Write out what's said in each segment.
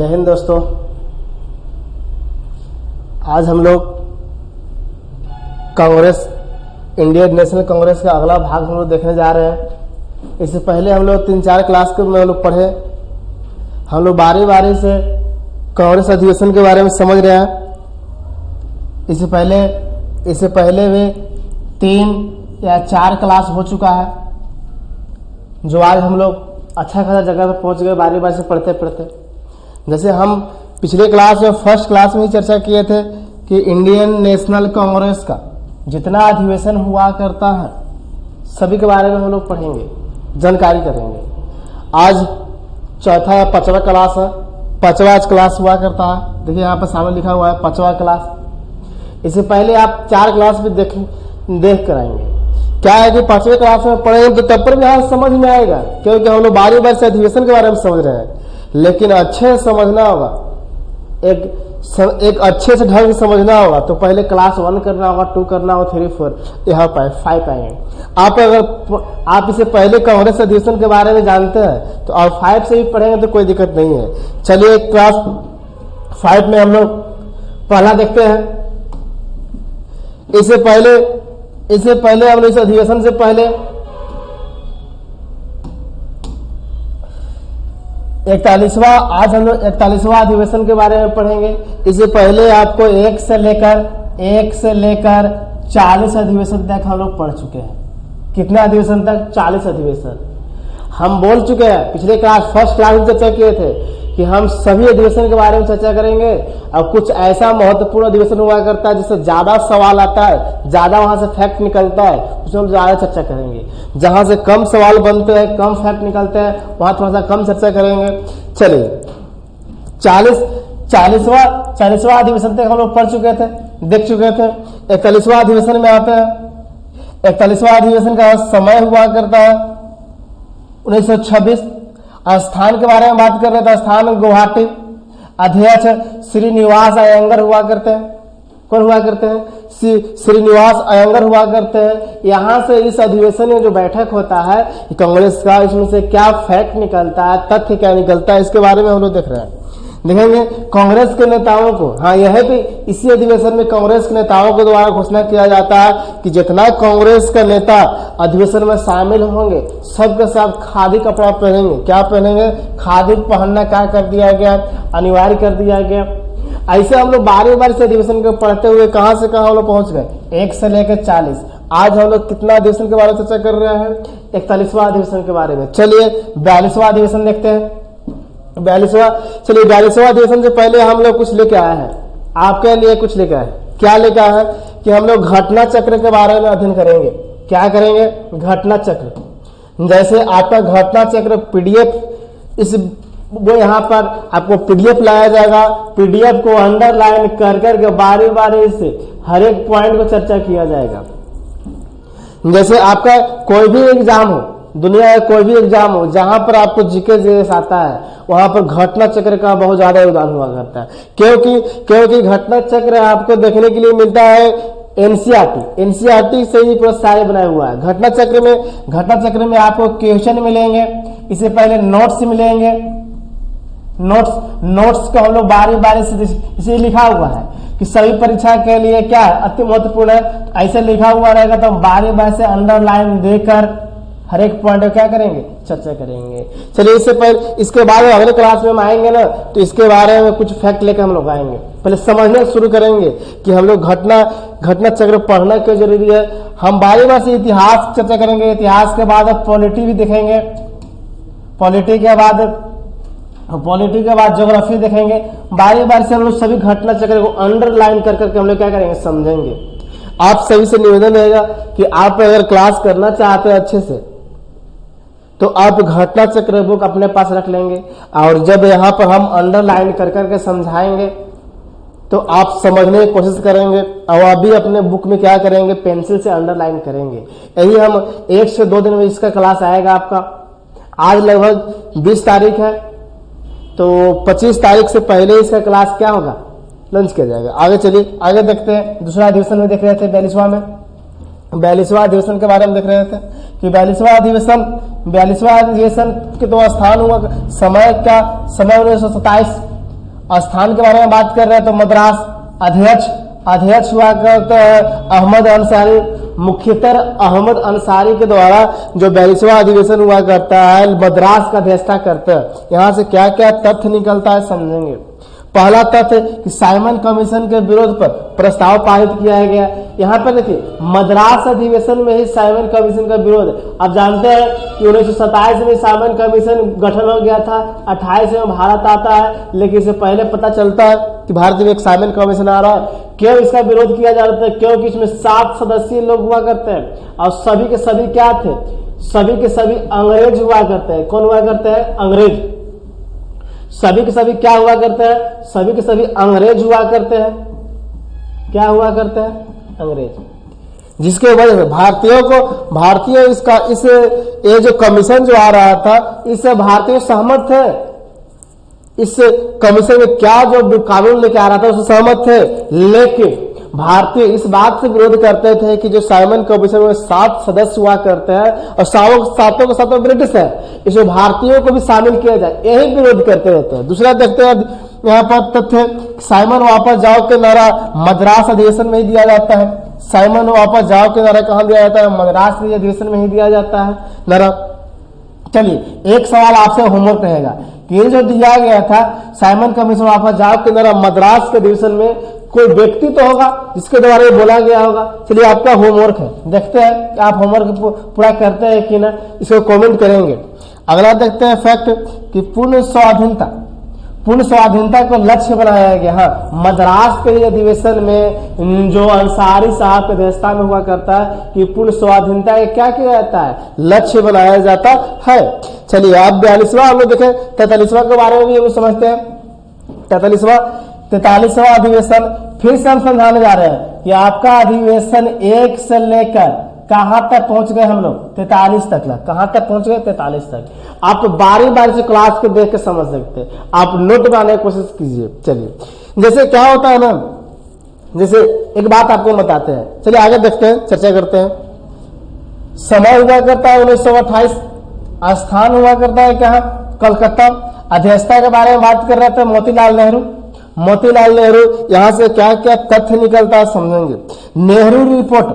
जय हिंद दोस्तों। आज हम लोग कांग्रेस इंडियन नेशनल कांग्रेस का अगला भाग हम लोग देखने जा रहे हैं। इससे पहले हम लोग 3-4 क्लास के में लोग पढ़े। हम लोग बारी बारी से कांग्रेस अधिवेशन के बारे में समझ रहे हैं। इससे पहले भी 3 या 4 क्लास हो चुका है, जो आज हम लोग अच्छा खासा जगह पर पहुंच गए बारी बारी से पढ़ते पढ़ते। जैसे हम पिछले क्लास में फर्स्ट क्लास में ही चर्चा किए थे कि इंडियन नेशनल कांग्रेस का जितना अधिवेशन हुआ करता है सभी के बारे में हम लोग पढ़ेंगे, जानकारी करेंगे। आज चौथा या 5वां क्लास है। 5वां क्लास हुआ करता है। देखिए यहाँ पर सामने लिखा हुआ है 5वां क्लास। इससे पहले आप 4 क्लास भी देख कर आएंगे। क्या है कि 5वें क्लास में पढ़ेंगे तो तब पर भी यहाँ समझ में आएगा, क्योंकि हम लोग बारी बारी से अधिवेशन के बारे में समझ रहे हैं। लेकिन अच्छे से समझना होगा, एक अच्छे से ढंग से समझना होगा तो पहले क्लास 1 करना होगा, 2 करना होगा, 3, 4 यहाँ पर 5 आएंगे। आप इसे पहले कांग्रेस अधिवेशन के बारे में जानते हैं तो आप 5 से भी पढ़ेंगे तो कोई दिक्कत नहीं है। चलिए क्लास 5 में हम लोग पहला देखते हैं। इससे पहले हम लोग इस अधिवेशन से पहले 41वां आज हम लोग 41वां अधिवेशन के बारे में पढ़ेंगे। इससे पहले आपको 1 से लेकर 40 अधिवेशन तक हम लोग पढ़ चुके हैं। कितना अधिवेशन तक? 40 अधिवेशन हम बोल चुके हैं। पिछले क्लास फर्स्ट क्लास में चर्चा किए थे कि हम सभी अधिवेशन के बारे में चर्चा करेंगे। और कुछ ऐसा महत्वपूर्ण अधिवेशन हुआ करता है जिससे ज्यादा सवाल आता है, ज्यादा वहां से फैक्ट निकलता है, उसमें हम ज्यादा चर्चा करेंगे। जहां से कम सवाल बनते हैं, कम फैक्ट निकलते हैं, वहां थोड़ा सा कम चर्चा करेंगे। चलिए 40वां अधिवेशन तक हम लोग पढ़ चुके थे, देख चुके थे। 41वां अधिवेशन में आते हैं। 41वां अधिवेशन का समय हुआ करता है 1926। स्थान के बारे में बात कर रहे थे। स्थान गुवाहाटी। अध्यक्ष श्रीनिवास अयंगर हुआ करते हैं। कौन हुआ करते हैं? श्रीनिवास अयंगर हुआ करते हैं। यहाँ से इस अधिवेशन में जो बैठक होता है कांग्रेस का, इसमें से क्या फैक्ट निकलता है, तथ्य क्या निकलता है, इसके बारे में हम लोग देख रहे हैं। देखेंगे कांग्रेस के नेताओं को, हाँ यह भी इसी अधिवेशन में कांग्रेस के नेताओं के द्वारा घोषणा किया जाता है कि जितना कांग्रेस का नेता अधिवेशन में शामिल होंगे सबके सब खादी कपड़ा पहनेंगे। क्या पहनेंगे? खादी पहनना क्या कर दिया गया? अनिवार्य कर दिया गया। ऐसे हम लोग बारी बारी से अधिवेशन को पढ़ते हुए कहां से कहां हम लोग पहुंच गए? 1 से लेकर 40। आज हम लोग कितना अधिवेशन के बारे में चर्चा कर रहे हैं? 41वां अधिवेशन के बारे में। चलिए 42वां अधिवेशन देखते हैं। 42वां अधिवेशन से पहले हम लोग कुछ लेके आए हैं, आपके लिए कुछ लेके आए। क्या लेके आए हैं कि हम लोग घटना चक्र के बारे में अध्ययन करेंगे। क्या करेंगे? घटना चक्र। जैसे आपका घटना चक्र पीडीएफ वो यहाँ पर आपको पीडीएफ लाया जाएगा। पीडीएफ को अंडरलाइन कर करके बारी बारी से हर एक पॉइंट को चर्चा किया जाएगा। जैसे आपका कोई भी एग्जाम हो, दुनिया का कोई भी एग्जाम हो, जहां पर आपको जीके जीएस आता है वहां पर घटना चक्र का बहुत ज्यादा योगदान हुआ करता है। क्योंकि घटना चक्र आपको देखने के लिए मिलता है एनसीईआरटी से ही पूरा सारे बनाया हुआ है। घटना चक्र में आपको क्वेश्चन मिलेंगे। इससे पहले नोट्स मिलेंगे। नोट्स को हम लोग बारी बारी से इसे लिखा हुआ है कि सभी परीक्षा के लिए क्या है, अति महत्वपूर्ण है। ऐसे लिखा हुआ रहेगा तो हम बारी बारी से अंडरलाइन देकर हर एक पॉइंट क्या करेंगे? चर्चा करेंगे। चलिए इसके बाद अगले क्लास में हम आएंगे ना तो इसके बारे में कुछ फैक्ट लेकर हम लोग आएंगे। पहले समझना शुरू करेंगे कि हम लोग घटना चक्र पढ़ना क्यों जरूरी है। हम बारी बारी से इतिहास चर्चा करेंगे। इतिहास के बाद पॉलिटी भी देखेंगे। पॉलिटी के बाद ज्योग्राफी देखेंगे। बारी बारी से हम लोग सभी घटना चक्र को अंडरलाइन कर करके हम लोग क्या करेंगे? समझेंगे। आप सभी से निवेदन रहेगा कि आप अगर क्लास करना चाहते हैं अच्छे से तो आप घटना चक्र बुक अपने पास रख लेंगे। और जब यहाँ पर हम अंडरलाइन कर करके समझाएंगे तो आप समझने की कोशिश करेंगे। और अभी अपने बुक में क्या करेंगे? पेंसिल से अंडरलाइन करेंगे। यही हम 1 से 2 दिन में इसका क्लास आएगा आपका। आज लगभग 20 तारीख है तो 25 तारीख से पहले इसका क्लास क्या होगा? लॉन्च किया जाएगा। आगे चलिए आगे देखते हैं। दूसरा अधिवेशन में देख रहे थे 42वां में। 42वां अधिवेशन के बारे में देख रहे थे कि 42वां अधिवेशन के तो स्थान हुआ समय 1927 स्थान के बारे में बात कर रहे हैं तो मद्रास। अध्यक्ष हुआ करते हैं अहमद अंसारी। मुख्यतः अहमद अंसारी के द्वारा जो 42वां अधिवेशन हुआ करता है मद्रास का अध्यक्षता करते हैं। यहाँ से क्या क्या तथ्य निकलता है समझेंगे। पहला तथ्य कि साइमन कमीशन के विरोध पर प्रस्ताव पारित किया गया। यहाँ पर देखिए मद्रास अधिवेशन में ही साइमन कमीशन का विरोध। आप जानते हैं कि 1927 में साइमन कमीशन गठन हो गया था, 28 में भारत आता है, लेकिन इससे पहले पता चलता है कि भारत में एक साइमन कमीशन आ रहा है। क्यों इसका विरोध किया जाता है? क्योंकि इसमें 7 सदस्यीय लोग हुआ करते हैं और सभी के सभी क्या थे? सभी के सभी अंग्रेज हुआ करते हैं। कौन हुआ करते हैं? अंग्रेज। सभी के सभी क्या हुआ करते हैं? सभी के सभी अंग्रेज हुआ करते हैं। क्या हुआ करते हैं? अंग्रेज। जिसके वजह से भारतीय ये जो कमीशन जो आ रहा था इससे भारतीय सहमत थे। इस कमीशन में क्या जो कानून लेके आ रहा था उससे सहमत थे, लेकिन भारतीय इस बात से विरोध करते थे कि जो साइमन कमीशन में 7 सदस्य हुआ करते हैं और सातों के सातों ब्रिटिश है, इसमें भारतीयों को भी शामिल किया जाए, यही विरोध करते रहते हैं। दूसरा देखते हैं यहाँ पर तथ्य साइमन वापस जाओ के नारा मद्रास अधिवेशन में ही दिया जाता है। साइमन वापस जाओ के नारा कहाँ दिया जाता है? मद्रास अधिवेशन में ही दिया जाता है नारा। चलिए एक सवाल आपसे होमवर्क रहेगा कि ये जो दिया गया था साइमन कमीशन वापस जाओ के नारा मद्रास के अधिवेशन में, कोई व्यक्ति तो होगा जिसके द्वारा ये बोला गया होगा। चलिए आपका होमवर्क है, देखते हैं कि आप होमवर्क पूरा करते हैं कि ना, इसको कमेंट करेंगे। अगला देखते हैं फैक्ट कि पूर्ण स्वाधीनता को लक्ष्य बनाया गया। हाँ, मद्रास के अधिवेशन में जो अंसारी साहब की अध्यक्षता में हुआ करता है कि पूर्ण स्वाधीनता का क्या किया जाता है? लक्ष्य बनाया जाता है। चलिए आप 42वां हम लोग देखें, 43वां के बारे में भी हम समझते हैं। 43वां अधिवेशन फिर से हम समझाने जा रहे हैं कि आपका अधिवेशन 1 से लेकर कहां तक पहुंच गए हम लोग? 43 तक। कहां तक पहुंच गए? 43 तक। आप बारी से क्लास को देख के समझ सकते हैं, आप नोट बनाने की कोशिश कीजिए। चलिए जैसे क्या होता है ना, जैसे एक बात आपको बताते हैं। चलिए आगे देखते हैं, चर्चा करते हैं। समय हुआ करता है 1928। स्थान हुआ करता है क्या? कलकत्ता। अध्यक्षता के बारे में बात कर रहे थे मोतीलाल नेहरू। यहां से क्या क्या तथ्य निकलता है समझेंगे। नेहरू रिपोर्ट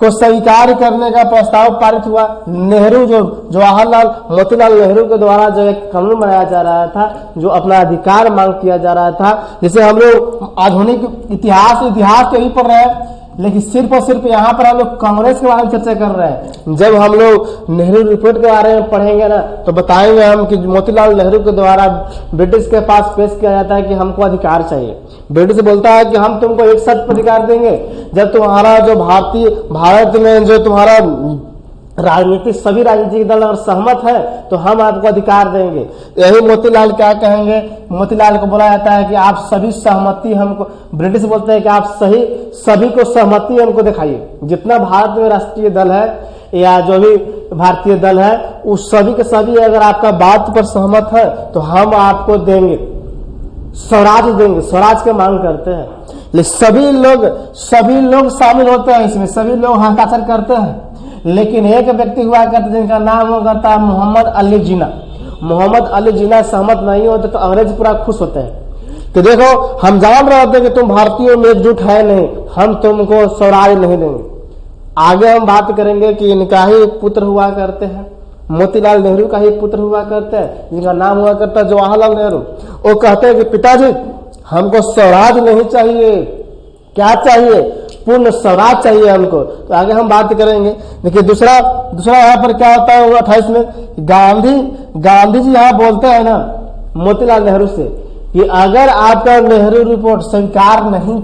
को स्वीकार करने का प्रस्ताव पारित हुआ। नेहरू जो जवाहरलाल मोतीलाल नेहरू के द्वारा जो एक कानून बनाया जा रहा था, जो अपना अधिकार मांग किया जा रहा था, जिसे हम लोग आधुनिक इतिहास तो ही पढ़ रहे हैं, लेकिन सिर्फ और सिर्फ यहाँ पर हम लोग कांग्रेस के बारे में चर्चा कर रहे हैं। जब हम लोग नेहरू रिपोर्ट के बारे में पढ़ेंगे ना तो बताएंगे हम कि मोतीलाल नेहरू के द्वारा ब्रिटिश के पास पेश किया जाता है कि हमको अधिकार चाहिए। ब्रिटिश बोलता है कि हम तुमको एक शर्त पर अधिकार देंगे, जब तुम्हारा जो भारत में जो तुम्हारा सभी राजनीतिक दल अगर सहमत है तो हम आपको अधिकार देंगे। यही मोतीलाल क्या कहेंगे? मोतीलाल को बोला जाता है कि आप सभी सहमति हमको, ब्रिटिश बोलते हैं कि आप सभी को सहमति हमको दिखाइए। जितना भारत में राष्ट्रीय दल है या जो भी भारतीय दल है, उस सभी के सभी अगर आपका बात पर सहमत है तो हम आपको देंगे, स्वराज देंगे। स्वराज की मांग करते हैं, लेकिन सभी लोग शामिल होते हैं इसमें, सभी लोग हस्ताक्षर करते हैं, लेकिन एक व्यक्ति हुआ करता जिनका नाम हुआ करता है मोहम्मद अली जिन्ना सहमत नहीं होते तो अंग्रेज पूरा खुश होते हैं कि देखो हम जान रहे होते कि तुम भारतीयों में एकजुट है नहीं, हम तुमको स्वराज नहीं देंगे। आगे हम बात करेंगे कि इनका ही पुत्र हुआ करते हैं, मोतीलाल नेहरू का ही पुत्र हुआ करते हैं जिनका नाम हुआ करता है जवाहरलाल नेहरू। वो कहते हैं कि पिताजी हमको स्वराज नहीं चाहिए, क्या चाहिए? पूर्ण स्वराज चाहिए हमको। तो आगे हम बात करेंगे। देखिए दूसरा यहाँ पर क्या होता है 28 में गांधी जी यहाँ बोलते हैं ना मोतीलाल नेहरू से कि अगर आपका नेहरू रिपोर्ट स्वीकार नहीं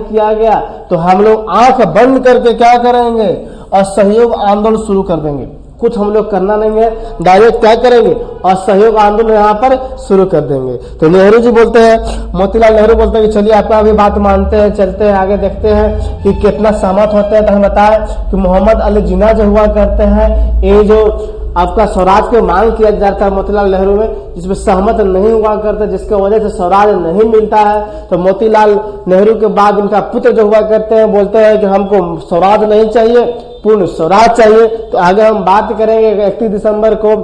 किया गया, तो हम लोग आंख बंद करके क्या करेंगे? असहयोग आंदोलन शुरू कर देंगे। कुछ हम लोग करना नहीं है, डायरेक्ट क्या करेंगे? असहयोग आंदोलन यहाँ पर शुरू कर देंगे। तो नेहरू जी बोलते हैं, मोतीलाल नेहरू बोलते हैं कि चलिए आपका अभी बात मानते हैं, चलते हैं आगे देखते हैं कि कितना सहमत होते हैं। तो हम बताएं कि मोहम्मद अली जिन्ना जो हुआ करते हैं, ये जो आपका स्वराज को मांग किया जाता है मोतीलाल नेहरू में, जिसमें सहमत नहीं हुआ करते, जिसके वजह से स्वराज नहीं मिलता है। तो मोतीलाल नेहरू के बाद उनका पुत्र जो हुआ करते हैं बोलते हैं कि हमको स्वराज नहीं चाहिए, पूर्ण स्वराज चाहिए। तो आगे हम बात करेंगे 31 दिसंबर को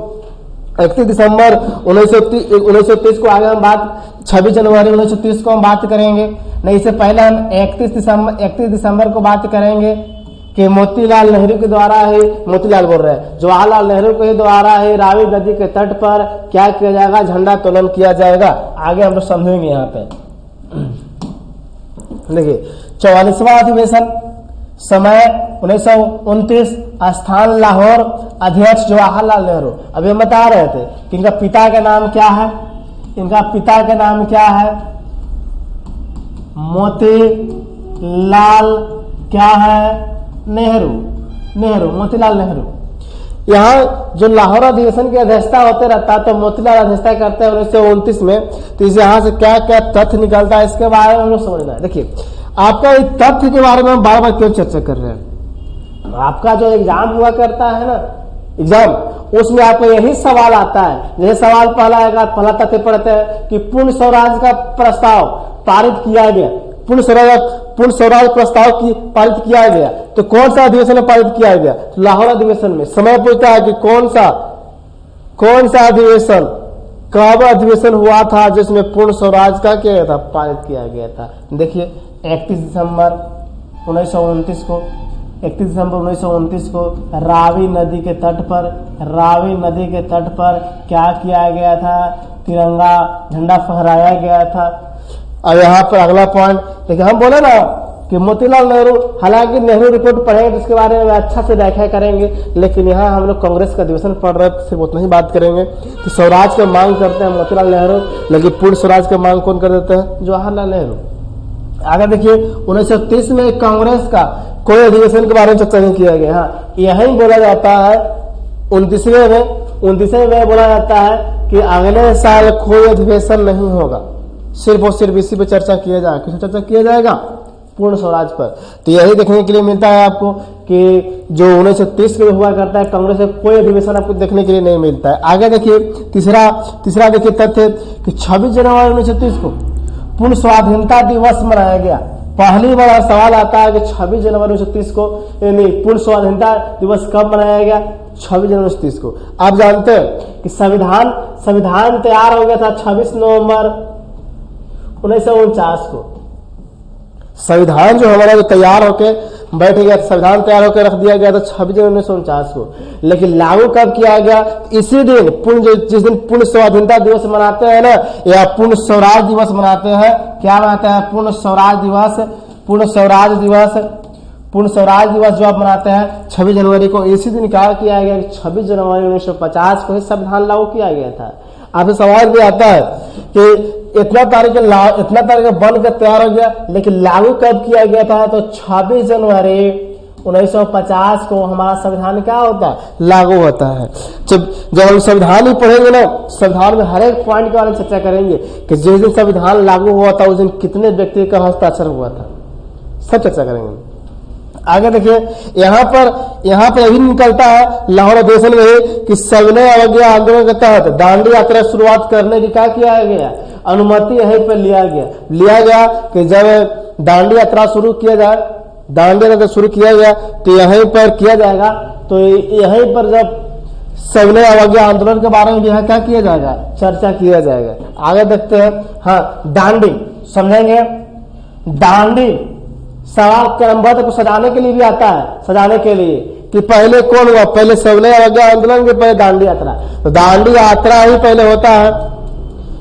31 दिसंबर 1930 को आगे हम बात 26 जनवरी 1930 को हम बात करेंगे। नहीं, इससे पहले हम 31 दिसंबर को बात करेंगे कि मोतीलाल नेहरू के द्वारा ही, मोतीलाल बोल रहे हैं, जवाहरलाल नेहरू के द्वारा ही रावी नदी के तट पर क्या किया जाएगा, झंडा तोलन किया जाएगा। आगे हम लोग समझेंगे यहाँ पे। देखिए 44वां अधिवेशन, समय 1929, स्थान लाहौर, अध्यक्ष जवाहरलाल नेहरू। अभी हम बता रहे थे कि इनका पिता का नाम क्या है, इनका पिता का नाम क्या है, मोतीलाल क्या है, नेहरू, मोतीलाल नेहरू। यहाँ जो लाहौर अधिवेशन की अध्यक्षता होते रहता है तो मोतीलाल अध्यक्षता करते हैं 1929 में। तो इसे यहाँ से क्या क्या तथ्य निकलता है इसके बारे में हम लोग समझना है। देखिए आपका इस तथ्य के बारे में हम बार बार क्यों चर्चा कर रहे हैं, आपका जो एग्जाम हुआ करता है ना, एग्जाम, उसमें आपको यही सवाल आता है। जैसे सवाल पहला आएगा, पहला तथ्य पढ़ते हैं कि पूर्ण स्वराज का प्रस्ताव पारित किया गया, पूर्ण स्वराज प्रस्ताव की पारित किया गया। तो कौन सा अधिवेशन में पारित किया गया, लाहौर अधिवेशन में। समय पूछता है कि कौन सा अधिवेशन, कब अधिवेशन हुआ था जिसमें पूर्ण स्वराज का किया गया था, पारित किया गया था। देखिए 31 दिसंबर 1929 को, 31 दिसंबर 1929 को रावी नदी के तट पर क्या किया गया था, तिरंगा झंडा फहराया गया था। और यहाँ पर अगला पॉइंट देखिए, हम बोले ना कि मोतीलाल नेहरू, हालांकि नेहरू रिपोर्ट पढ़ेंगे जिसके बारे में अच्छा से व्याख्या करेंगे, लेकिन यहाँ हम लोग कांग्रेस का अधिवेशन पढ़ रहे थे, सिर्फ उतना ही बात करेंगे कि स्वराज का मांग करते हैं मोतीलाल नेहरू, लेकिन पूर्ण स्वराज का मांग कौन कर देते हैं, जवाहरलाल नेहरू। आगे देखिए 1930 में कांग्रेस का कोई अधिवेशन के बारे में चर्चा नहीं किया गया। हाँ, यही बोला जाता है 29वें में बोला जाता है कि अगले साल कोई अधिवेशन नहीं होगा, सिर्फ और सिर्फ इसी पे चर्चा किया जाएगा। किस चर्चा किया जाएगा, पूर्ण स्वराज पर। तो यही देखने के लिए मिलता है आपको कि जो 1930 में हुआ करता है कांग्रेस का कोई अधिवेशन आपको देखने के लिए नहीं मिलता है। आगे देखिए तीसरा देखिए तथ्य कि 26 जनवरी 1930 को पूर्ण स्वाधीनता दिवस मनाया गया। पहली बार सवाल आता है कि 26 जनवरी 1930 को, यानी पूर्ण स्वाधीनता दिवस कब मनाया गया, 26 जनवरी 1930 को। आप जानते हैं कि संविधान तैयार हो गया था 26 नवंबर 1949 को। संविधान जो हमारा जो तैयार होके बैठ गया, संविधान तैयार होकर रख दिया गया था 26 जनवरी 1949 को, लेकिन लागू कब किया गया, इसी दिन जिस दिन पूर्ण स्वाधीनता दिवस मनाते हैं ना, या पूर्ण स्वराज दिवस मनाते हैं। क्या मनाते हैं, पूर्ण स्वराज दिवस जो आप मनाते हैं 26 जनवरी को, इसी दिन क्या किया गया, 26 जनवरी 1950 को ही संविधान लागू किया गया था। आपसे सवाल भी आता है कि इतना तारीख बन कर तैयार हो गया, लेकिन लागू कब किया गया था, तो 26 जनवरी 1950 को हमारा संविधान क्या होता है, लागू होता है। जब हम संविधान ही पढ़ेंगे ना, संविधान में हर एक पॉइंट के बारे में चर्चा करेंगे कि जिस दिन संविधान लागू हुआ था उस दिन कितने व्यक्ति का हस्ताक्षर हुआ था, सब चर्चा करेंगे। आगे देखिए यहाँ पर यही निकलता है लाहौर अधिवेशन में कि सविनय अवज्ञा आंदोलन के तहत दांडी यात्रा शुरुआत करने की क्या किया गया, अनुमति यहीं पर लिया गया कि जब दांडी यात्रा शुरू किया गया तो यहीं पर किया जाएगा। तो यहीं पर जब सविनय अवज्ञा आंदोलन के बारे में यहाँ क्या किया जाएगा, चर्चा किया जाएगा। आगे देखते हैं। हाँ, दांडी समझेंगे। दांडी सवाल क्रमबद्ध को सजाने के लिए भी आता है, सजाने के लिए कि पहले कौन हुआ, पहले सविनय अवज्ञा आंदोलन के पहले दांडी यात्रा। तो दांडी यात्रा ही पहले होता है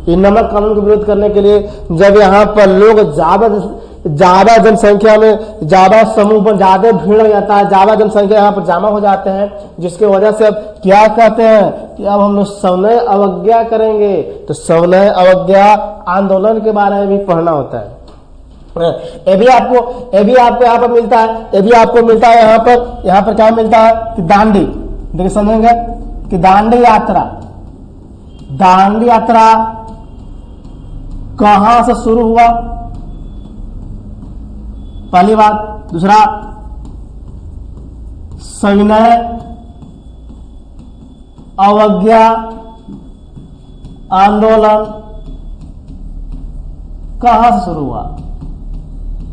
ये नमक कानून का विरोध करने के लिए, जब यहाँ पर लोग ज्यादा जनसंख्या में, ज्यादा समूह पर ज्यादा भीड़ लग जाता है, ज्यादा जनसंख्या यहाँ पर जमा हो जाते हैं, जिसके वजह से अब क्या कहते हैं कि अब हम लोग सविनय अवज्ञा करेंगे। तो सविनय अवज्ञा आंदोलन के बारे में भी पढ़ना होता है। ये भी आपको यहाँ पर मिलता है, यहाँ पर क्या मिलता है कि दांडी, देखिए समझेंगे कि दांडी यात्रा कहां से शुरू हुआ, पहली बात। दूसरा, सविनय अवज्ञा आंदोलन कहां से शुरू हुआ।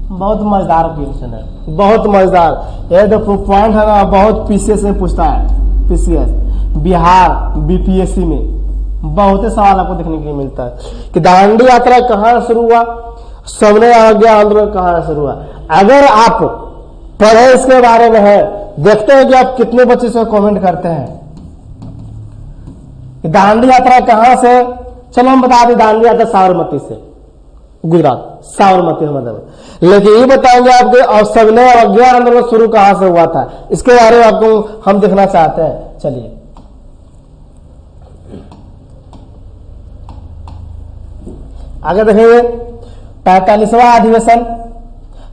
बहुत मजेदार क्वेश्चन है, बहुत मजेदार। ये जो पॉइंट है ना, बहुत पीसीएस में पूछता है, पीसीएस बिहार बीपीएससी में बहुत से सवाल आपको देखने के लिए मिलता है कि दांडी यात्रा कहाँ शुरू हुआ, सविनय अवज्ञा आंदोलन कहाँ शुरू हुआ। अगर आप पढ़े इसके बारे में है, देखते हैं कि आप कितने बच्चे से कमेंट करते हैं कि दांडी यात्रा कहाँ से। चलो हम बता दें, दांडी यात्रा साबरमती से, गुजरात साबरमती मतलब। लेकिन ये बताएंगे आपके और सविनय अवज्ञा आंदोलन शुरू कहां से हुआ था, इसके बारे में आपको हम देखना चाहते हैं। चलिए आगे देखेंगे। 45वां अधिवेशन,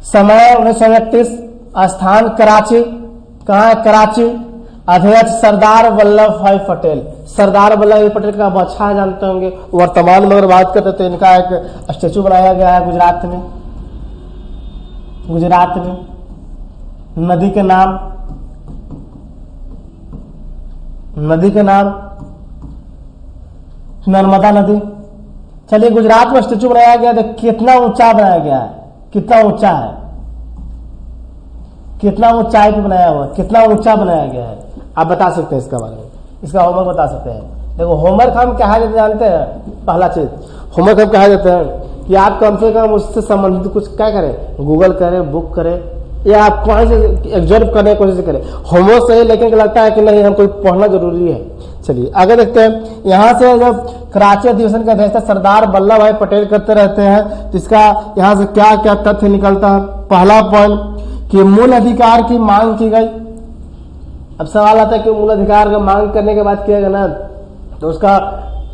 समय 1931, स्थान कराची, कहां है कराची। अध्यक्ष सरदार वल्लभ भाई पटेल। सरदार वल्लभ भाई पटेल का आप अच्छा जानते होंगे। वर्तमान में अगर बात करते तो इनका एक स्टेचू बनाया गया है गुजरात में। गुजरात में नदी के नाम, नदी के नाम नर्मदा नदी। चलिए गुजरात में स्टेचू बनाया गया, तो कितना ऊंचा बनाया गया है, कितना ऊंचा है, कितना ऊंचाई पे बनाया हुआ, कितना ऊंचा बनाया गया है, आप बता सकते हैं इसका बारे में, इसका होमवर्क बता सकते हैं। देखो होमवर्क हम क्या है जानते हैं, पहला चीज होमवर्क हम कहा जाते हैं कि आप कम से कम उससे संबंधित कुछ क्या करें, गूगल करें, बुक करें, या आप कहीं से एब्जॉर्व करने की कोशिश करें। होमवर्क सही, लेकिन लगता है कि नहीं हमको पढ़ना जरूरी है। चलिए आगे देखते हैं। यहाँ से जब कराची अधिवेशन का अध्यक्षता सरदार वल्लभ भाई पटेल करते रहते हैं, तो इसका यहाँ से क्या क्या तथ्य निकलता है। पहला पॉइंट कि मूल अधिकार की मांग की गई। अब सवाल आता है कि मूल अधिकार का मांग करने के बाद किया गया ना, तो उसका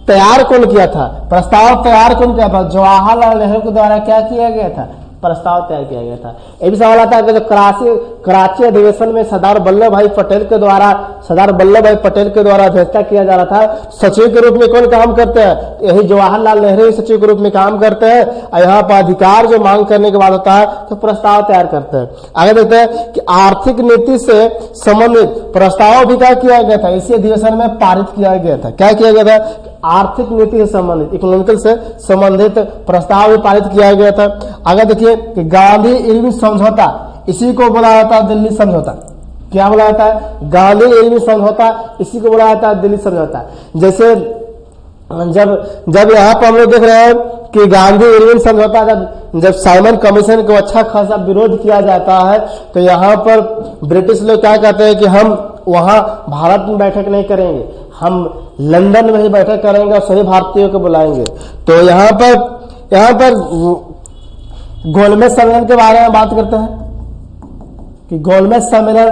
तैयार कौन किया था, प्रस्ताव तैयार कौन किया था, जवाहरलाल नेहरू के द्वारा क्या किया गया था, प्रस्ताव तैयार किया गया था। ये भी सवाल आता है कि जब कराची अधिवेशन में सरदार वल्लभ भाई पटेल के द्वारा अध्यक्षता किया जा रहा था, सचिव के रूप में कौन काम करते हैं, यही जवाहरलाल नेहरू सचिव के रूप में काम करते हैं। और यहाँ पर अधिकार जो मांग करने के बाद होता है तो प्रस्ताव तैयार करते हैं। आगे देखते हैं कि आर्थिक नीति से संबंधित प्रस्ताव भी क्या किया गया था, इसी अधिवेशन में पारित किया गया था। क्या किया गया था, आर्थिक नीति से संबंधित, इकोनॉमिकल से संबंधित प्रस्ताव भी पारित किया गया था। आगे देखिए कि गांधी इरविन समझौता, इसी को बोला जाता है दिल्ली समझौता। क्या बोला जाता है, गांधी इरविन समझौता, इसी को बोला जाता है दिल्ली समझौता। जैसे जब यहाँ पर हम लोग देख रहे हैं कि गांधी इरविन समझौता जब साइमन कमीशन को अच्छा खासा विरोध किया जाता है, तो यहाँ पर ब्रिटिश लोग क्या कहते हैं कि हम वहां भारत में बैठक नहीं करेंगे, हम लंदन में ही बैठक करेंगे और सभी भारतीयों को बुलाएंगे। तो यहाँ पर गोलमेज सम्मेलन के बारे में बात करते हैं कि गोलमेज सम्मेलन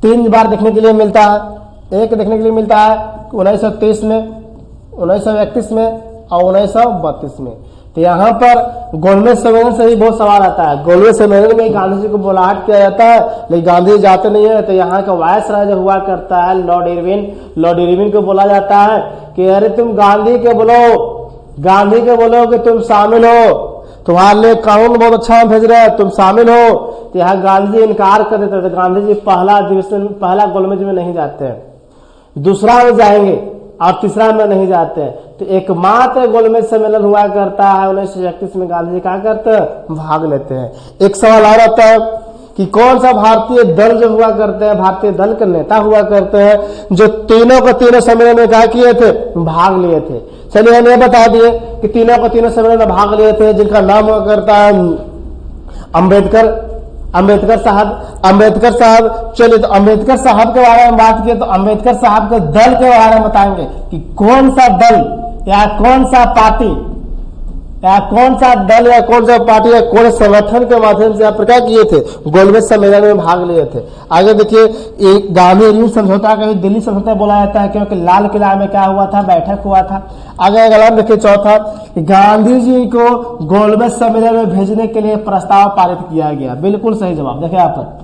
3 बार देखने के लिए मिलता है। एक देखने के लिए मिलता है 1930 में, 1931 में और 1932 में। तो यहाँ पर गोलमेज सम्मेलन से ही बहुत सवाल आता है। गोलमेज सम्मेलन में गांधी जी को बुलाहट किया जाता है, लेकिन गांधी जी जाते नहीं है। तो यहाँ का वायसराय जो हुआ करता है लॉर्ड इरविन को बोला जाता है कि अरे तुम गांधी के बोलो कि तुम शामिल हो, तुम्हारे लिए कानून बहुत अच्छा भेज रहे हैं, तुम शामिल हो। तो यहाँ गांधी जी इनकार कर देते थे। गांधी जी पहला गोलमेज में नहीं जाते हैं, दूसरा में जाएंगे और तीसरा में नहीं जाते हैं। तो एकमात्र गोलमेज सम्मेलन हुआ करता है 1931 में, गांधी जी क्या करते हैं, भाग लेते हैं। एक सवाल आ रहता है कि कौन सा भारतीय दल जो हुआ करते हैं, भारतीय दल के नेता हुआ करते हैं जो तीनों सम्मेलन में क्या किए थे, भाग लिए थे। चलिए हम ये बता दिए कि तीनों सम्मेलन में भाग लिए थे, जिनका नाम हुआ करता है अम्बेडकर साहब। चलिए तो अम्बेडकर साहब के बारे में बात किए तो अम्बेडकर साहब के दल के बारे में बताएंगे कि कौन सा दल या कौन सा पार्टी या कौन सा पार्टी या कौन संगठन के माध्यम से आप क्या किए थे, गोलमेज सम्मेलन में भाग लिए थे। आगे देखिए गांधी इरविन समझौता का दिल्ली समझौता बोला जाता है क्योंकि लाल किला में क्या हुआ था, बैठक हुआ था। आगे अगला देखिए चौथा, गांधी जी को गोलमेज सम्मेलन में भेजने के लिए प्रस्ताव पारित किया गया। बिल्कुल सही जवाब। देखिए यहाँ पर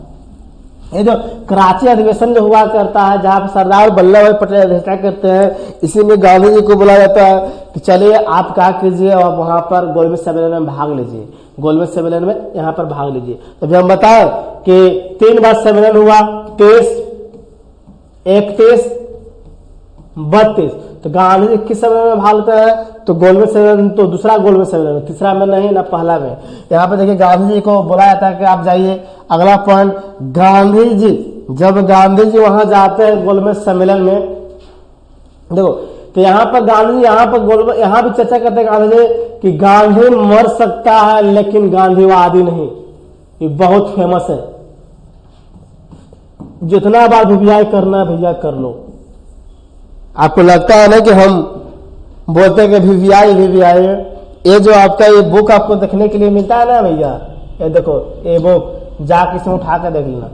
ये जो कराची अधिवेशन जो हुआ करता है, जहां पर सरदार वल्लभ भाई पटेल अध्यक्षता करते हैं, इसी में गांधी जी को बुलाया जाता है कि चलिए आप क्या कीजिए और वहां पर गोलमेज सम्मेलन में भाग लीजिए, गोलमेज सम्मेलन में यहाँ पर भाग लीजिए। तो हम बताएं कि 3 बार सम्मेलन हुआ, 23, 31, 32। तो गांधी जी किस सम्मेलन में भाग लेते हैं, तो गोलमेज सम्मेलन, तो दूसरा गोलमेज सम्मेलन, तीसरा में नहीं ना पहला में। यहाँ पे देखिए गांधी जी को बुलाया जाता है कि आप जाइए। अगला पॉइंट, जब गांधी जी वहां जाते हैं गोलमेज सम्मेलन में, देखो तो यहाँ पर गांधी, यहाँ पर यहाँ भी चर्चा करते हैं गांधी जी कि गांधी मर सकता है लेकिन गांधीवादी नहीं। ये बहुत फेमस है। जितना बार वीवीआई करना है भैया कर लो। आपको लगता है ना कि हम बोलते हैं कि वीवीआई, ये जो आपका ये बुक आपको देखने के लिए मिलता है ना भैया, ये देखो ये बुक जाके इसमें उठा कर देख लेना।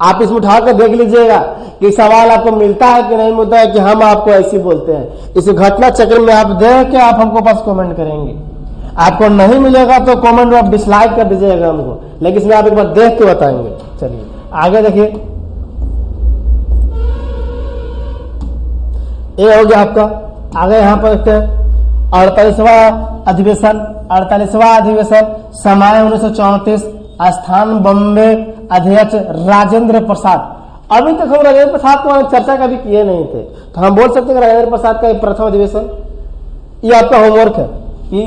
आप इसमें उठा कर देख लीजिएगा कि सवाल आपको मिलता है कि नहीं मिलता है, कि हम आपको ऐसे बोलते हैं। इस घटना चक्र में आप देख के आप हमको बस कमेंट करेंगे। आपको नहीं मिलेगा तो कमेंट में आप डिसलाइक कर दीजिएगा हमको, लेकिन इसमें आप एक बार देख के बताएंगे। चलिए आगे देखिए, ये हो गया आपका। आगे यहाँ पर देखते हैं 48वां अधिवेशन, समय 1934, स्थान बॉम्बे, अध्यक्ष राजेंद्र प्रसाद। अभी तक हम राजेंद्र प्रसाद को चर्चा कभी किए नहीं थे, तो हम बोल सकते हैं राजेंद्र प्रसाद का प्रथम अधिवेशन। ये आपका होमवर्क है कि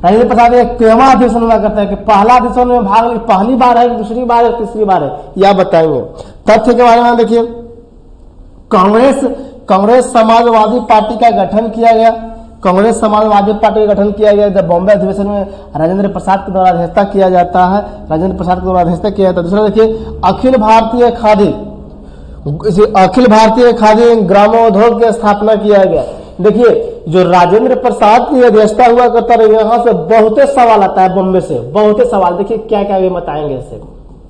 राजेंद्र प्रसाद एक केवा अधिवेशन हुआ करता है, कि पहला अधिवेशन में भाग पहली बार है, दूसरी बार है, तीसरी बार है, यह बताएंगे। तथ्य के बारे में देखिए, कांग्रेस समाजवादी पार्टी का गठन किया गया। कांग्रेस समाजवादी पार्टी का गठन किया गया जब बॉम्बे अधिवेशन में राजेंद्र प्रसाद के द्वारा अध्यक्षता किया जाता है। दूसरा देखिए, अखिल भारतीय खादी ग्रामोद्योग की स्थापना किया गया। देखिए जो राजेंद्र प्रसाद की अध्यक्षता हुआ करता है, यहाँ से बहुत सवाल आता है, बॉम्बे से बहुत सवाल। देखिए क्या क्या ये बताएंगे इससे।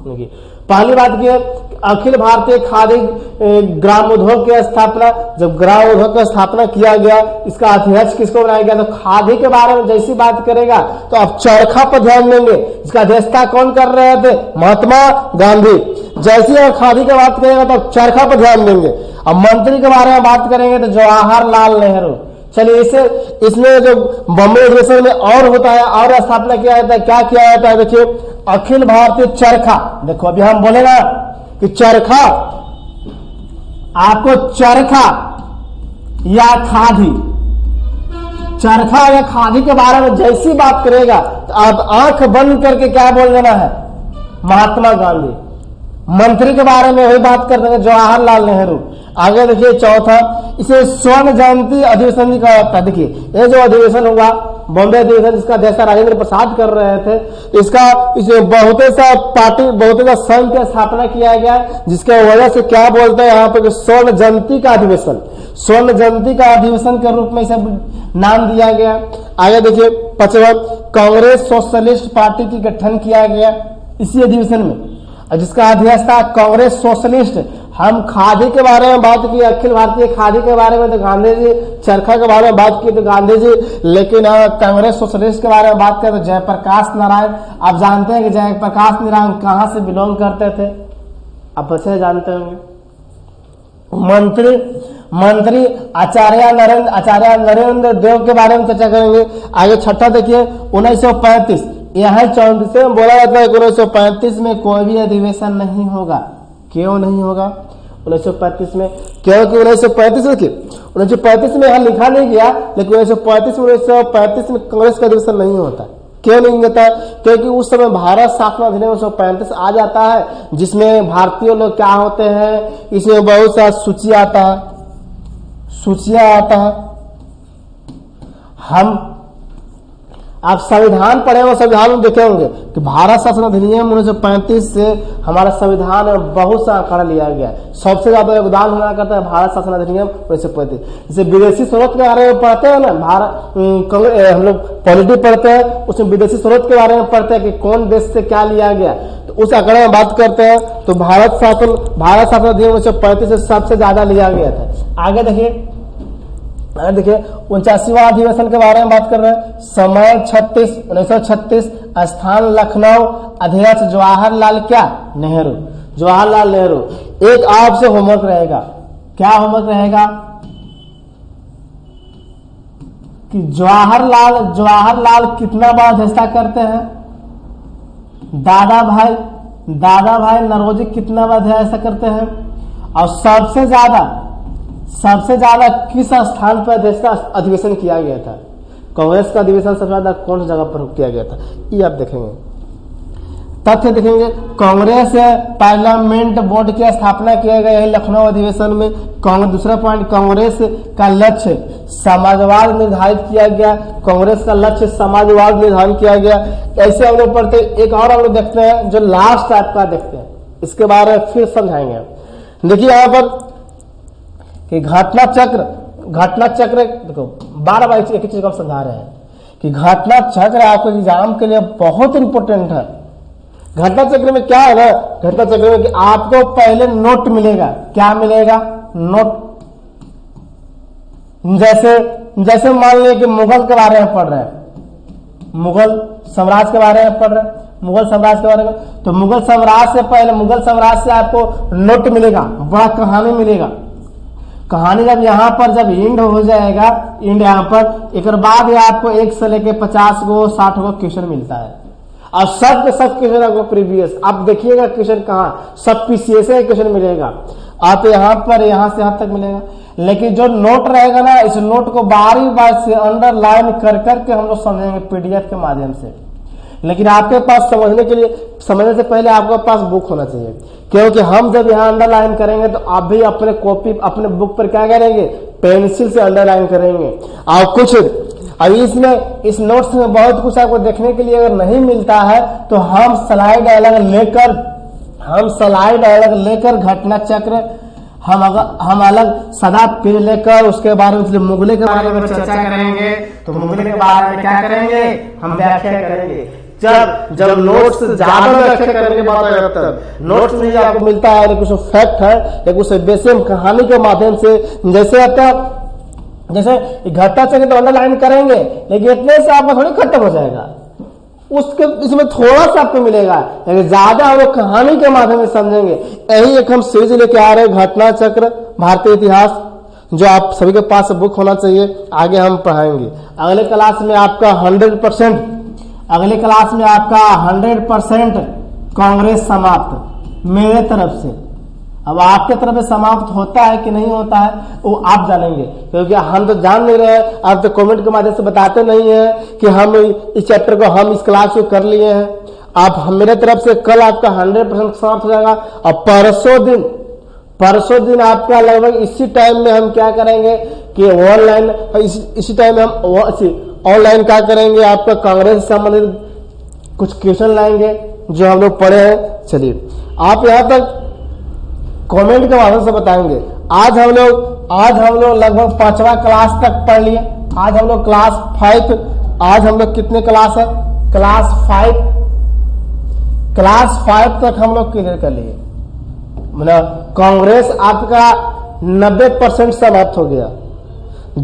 देखिए पहली बात की है, अखिल भारतीय खादी ग्रामोद्योग की स्थापना। जब ग्रामोद्योग की स्थापना किया गया, इसका अध्यक्ष किसको बनाया गया? तो खादी के बारे में जैसी बात करेगा तो आप चरखा पर ध्यान देंगे। इसका अध्यक्षता कौन कर रहे थे? महात्मा गांधी। जैसे आप खादी की बात करेगा तो आप चरखा पर ध्यान देंगे। अब मंत्री के बारे में बात करेंगे तो जवाहरलाल नेहरू। चलिए इसमें जो बॉम्बे अधिवेशन में और होता है और स्थापना किया जाता है, क्या किया जाता है? देखिए अखिल भारतीय चरखा। देखो अभी हम बोले ना कि चरखा, आपको चरखा या खादी, चरखा या खादी के बारे में जैसी बात करेगा तो आप आंख बंद करके क्या बोल देना है? महात्मा गांधी। मंत्री के बारे में वही बात कर रहे हैं, जवाहरलाल नेहरू। आगे देखिए चौथा, इसे स्वर्ण जयंती अधिवेशन भी कहा जाता है। देखिए ये जो अधिवेशन हुआ बॉम्बे अधिवेशन, जिसका अध्यक्षता राजेंद्र प्रसाद कर रहे थे, इसे बहुत सा संघ की स्थापना किया गया, जिसके वजह से क्या बोलते हैं यहाँ पर स्वर्ण जयंती का अधिवेशन, स्वर्ण जयंती का अधिवेशन के रूप में इसे नाम दिया गया। आगे देखिए पांचवा, कांग्रेस सोशलिस्ट पार्टी की गठन किया गया इसी अधिवेशन में, जिसका अध्यक्ष था कांग्रेस सोशलिस्ट। हम खादी के बारे में बात की, अखिल भारतीय खादी के बारे में तो गांधी जी, चरखा के बारे में बात की तो गांधी जी, लेकिन कांग्रेस सोशलिस्ट के बारे में बात करें तो जयप्रकाश नारायण। आप जानते हैं कि जयप्रकाश नारायण कहां से बिलोंग करते थे? आप अच्छे से जानते होंगे। मंत्री आचार्य नरेंद्र देव के बारे में चर्चा करेंगे। आगे छठा देखिए 1935, यहाँ 34 में बोला जाता है कि 1935 में कोई भी अधिवेशन नहीं होगा। क्यों नहीं होगा 1935 में? क्योंकि 1935 में यहाँ लिखा नहीं गया, लेकिन 1935 में कांग्रेस का अधिवेशन नहीं होता। क्यों नहीं होता? क्योंकि उस समय भारत शासन अधिनियम 1935 आ जाता है, जिसमें भारतीय लोग क्या होते हैं, इसमें बहुत सा सूचियां आता है। आप संविधान पढ़े हो, संविधान में देखे होंगे कि भारत शासन अधिनियम 1935 से हमारा संविधान में बहुत सा आंकड़ा लिया गया है। सबसे ज्यादा योगदान होना करता है भारत शासन अधिनियम 1935। जैसे विदेशी स्रोत के बारे में पढ़ते हैं ना, हम लोग पॉलिटी पढ़ते हैं, उसमें विदेशी स्रोत के बारे में पढ़ते हैं कि कौन देश से क्या लिया गया, तो उस आंकड़े में बात करते हैं तो भारत शासन अधिनियम 1935 से सबसे ज्यादा लिया गया था। आगे देखिए 49वां अधिवेशन के बारे में बात कर रहे हैं। समय 1936, स्थान लखनऊ, अध्यक्ष जवाहरलाल नेहरू। एक आपसे होमवर्क रहेगा। क्या होमवर्क रहेगा? कि जवाहरलाल कितना बार अध्यक्षता करते हैं? दादा भाई नरोजी कितना बार अध्यक्षता करते हैं? और सबसे ज्यादा किस स्थान पर अधिवेशन किया गया था? कांग्रेस का अधिवेशन सबसे ज्यादा कौन सी जगह पर किया गया था? ये आप देखेंगे। तथ्य देखेंगे, कांग्रेस पार्लियामेंट बोर्ड की स्थापना किया गया है लखनऊ अधिवेशन में। कांग्रेस, दूसरा पॉइंट, कांग्रेस का लक्ष्य समाजवाद निर्धारित किया गया, कांग्रेस का लक्ष्य समाजवाद निर्धारित किया गया। ऐसे हम लोग पढ़ते, एक और हम लोग देखते हैं जो लास्ट आपका देखते हैं, इसके बारे में फिर समझाएंगे। देखिए यहाँ पर कि घटना चक्र देखो बार बार एक ही चीज को समझा रहे हैं कि घटना चक्र आपके एग्जाम के लिए बहुत इंपॉर्टेंट है। घटना चक्र में क्या है ना, घटना चक्र में कि आपको पहले नोट मिलेगा। क्या मिलेगा? नोट। जैसे मान लीजिए कि मुगल के बारे में पढ़ रहे हैं, मुगल साम्राज्य के बारे में पढ़ रहे हैं, मुगल साम्राज्य के बारे में, तो मुगल साम्राज्य से पहले, मुगल साम्राज्य से आपको नोट मिलेगा, बड़ा कहानी मिलेगा। कहानी जब यहाँ पर जब इंड हो जाएगा, इंड यहाँ पर, एक बाद आपको 1 से लेके 50 को 60 को क्वेश्चन मिलता है। और सब क्वेश्चन आपको प्रीवियस, आप देखिएगा क्वेश्चन कहाँ, सब पीसीएस क्वेश्चन मिलेगा। आप यहाँ पर यहाँ से यहाँ तक मिलेगा। लेकिन जो नोट रहेगा ना, इस नोट को बारी बार से अंडरलाइन कर करके हम लोग समझेंगे पीडीएफ के माध्यम से। लेकिन आपके पास समझने से पहले आपके पास बुक होना चाहिए, क्योंकि हम जब यहाँ अंडरलाइन करेंगे तो आप भी अपने कॉपी, अपने बुक पर क्या करेंगे, पेंसिल से अंडरलाइन करेंगे। और कुछ अब इसमें, इस नोट्स में बहुत कुछ आपको देखने के लिए अगर नहीं मिलता है तो हम स्लाइड अलग लेकर घटना चक्र हम अलग सदा पेज लेकर उसके बारे में, मुगले के बारे में चर्चा करेंगे। तो मुगले के बारे में क्या करेंगे, हम व्याख्या करेंगे। जब नोट्स ज्यादा व्याख्या करेंगे बात आएगा, तब नोट्स में आपको मिलता है कुछ फैक्ट है या कुछ बेसिक कहानी के माध्यम से, जैसे घटना चक्र तो अंडरलाइन करेंगे, लेकिन इतने से आपका थोड़ी खत्म हो जाएगा, उसके इसमें थोड़ा सा आपको मिलेगा, लेकिन ज्यादा हम लोग कहानी के माध्यम से समझेंगे। यही एक हम सीरीज लेके आ रहे हैं, घटना चक्र भारतीय इतिहास, जो आप सभी के पास बुक होना चाहिए। आगे हम पढ़ाएंगे। अगले क्लास में आपका 100% कांग्रेस समाप्त मेरे तरफ से। अब आपके तरफ से समाप्त होता है कि नहीं होता है वो आप जानेंगे, क्योंकि हम तो जान नहीं रहे हैं। आप तो कमेंट के माध्यम से बताते नहीं है कि हम इस चैप्टर को, हम इस क्लास को कर लिए हैं। आप मेरे तरफ से कल आपका 100% समाप्त हो जाएगा। और परसों दिन आपका लगभग इसी टाइम में हम क्या करेंगे कि ऑनलाइन, इसी टाइम में हम ऑनलाइन क्या करेंगे, आपका कांग्रेस से संबंधित कुछ क्वेश्चन लाएंगे जो हम लोग पढ़े हैं। चलिए, आप यहाँ तक कमेंट के माध्यम से बताएंगे। आज हम लोग लगभग 5वां क्लास तक पढ़ लिए। आज हम लोग क्लास 5, आज हम लोग कितने क्लास है, क्लास 5 तक हम लोग क्लियर कर लिए। मतलब कांग्रेस आपका 90% समाप्त हो गया,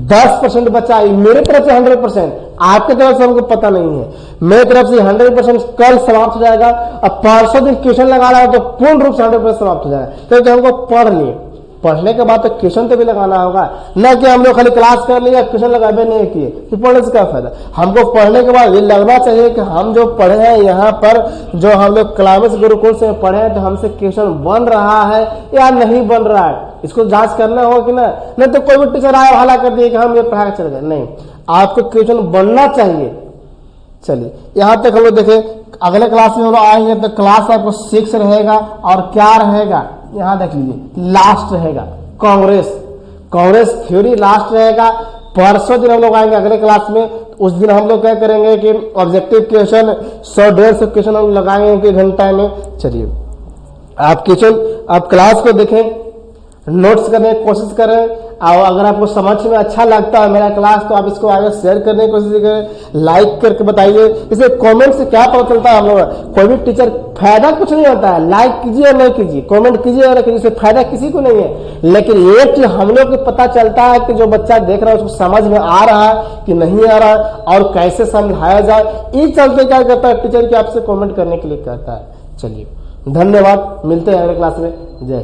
10% बचा। मेरे तरफ से 100%, आपके तरफ से हमको पता नहीं है। मेरे तरफ से 100% कल समाप्त हो जाएगा। अब 500 दिन क्वेश्चन लगा रहा है तो पूर्ण रूप से 100% समाप्त हो जाएगा, क्योंकि हमको पढ़ लिए। पढ़ने के बाद तो क्वेश्चन तो भी लगाना होगा, न कि हम लोग खाली क्लास कर लिए, क्वेश्चन लगाबे नहीं किए, तो पढ़ने से क्या फायदा। हमको पढ़ने के बाद ये लगना चाहिए कि हम जो पढ़े हैं यहाँ पर, जो हम लोग क्लास गुरुकुल से पढ़े हैं, तो हमसे क्वेश्चन बन रहा है या नहीं बन रहा है, इसको जांच करना होगा कि ना। नहीं तो कोई भी टीचर आया हला कर दिए कि हम ये पढ़ा के चले गए, नहीं, आपको क्वेश्चन बनना चाहिए। चलिए, यहाँ तक हम लोग देखें। अगले क्लास में हम लोग आएंगे तो क्लास आपको 6 रहेगा, और क्या रहेगा यहाँ देख लीजिए, लास्ट रहेगा कांग्रेस थ्योरी लास्ट रहेगा। परसों दिन हम लोग आएंगे अगले क्लास में। उस दिन हम लोग क्या करेंगे कि ऑब्जेक्टिव क्वेश्चन 100-150 क्वेश्चन हम लगाएंगे 1 घंटा में। चलिए, आप क्लास को देखें, नोट्स करने की कोशिश करें। और अगर आपको समझ में अच्छा लगता है मेरा क्लास, तो आप इसको आगे शेयर करने की कोशिश करें, लाइक करके बताइए। इसे कमेंट से क्या पता चलता है, हम लोग कोई भी टीचर, फायदा कुछ नहीं होता है, लाइक कीजिए और नहीं कीजिए, कमेंट कीजिए और कीजिए, इससे फायदा किसी को नहीं है। लेकिन ये चीज हम लोग को पता चलता है कि जो बच्चा देख रहा है उसको समझ में आ रहा है कि नहीं आ रहा है, और कैसे समझाया जाए। इस चलते क्या करता है टीचर की आपसे कमेंट करने के लिए कहता है। चलिए, धन्यवाद, मिलते हैं अगले क्लास में। जय।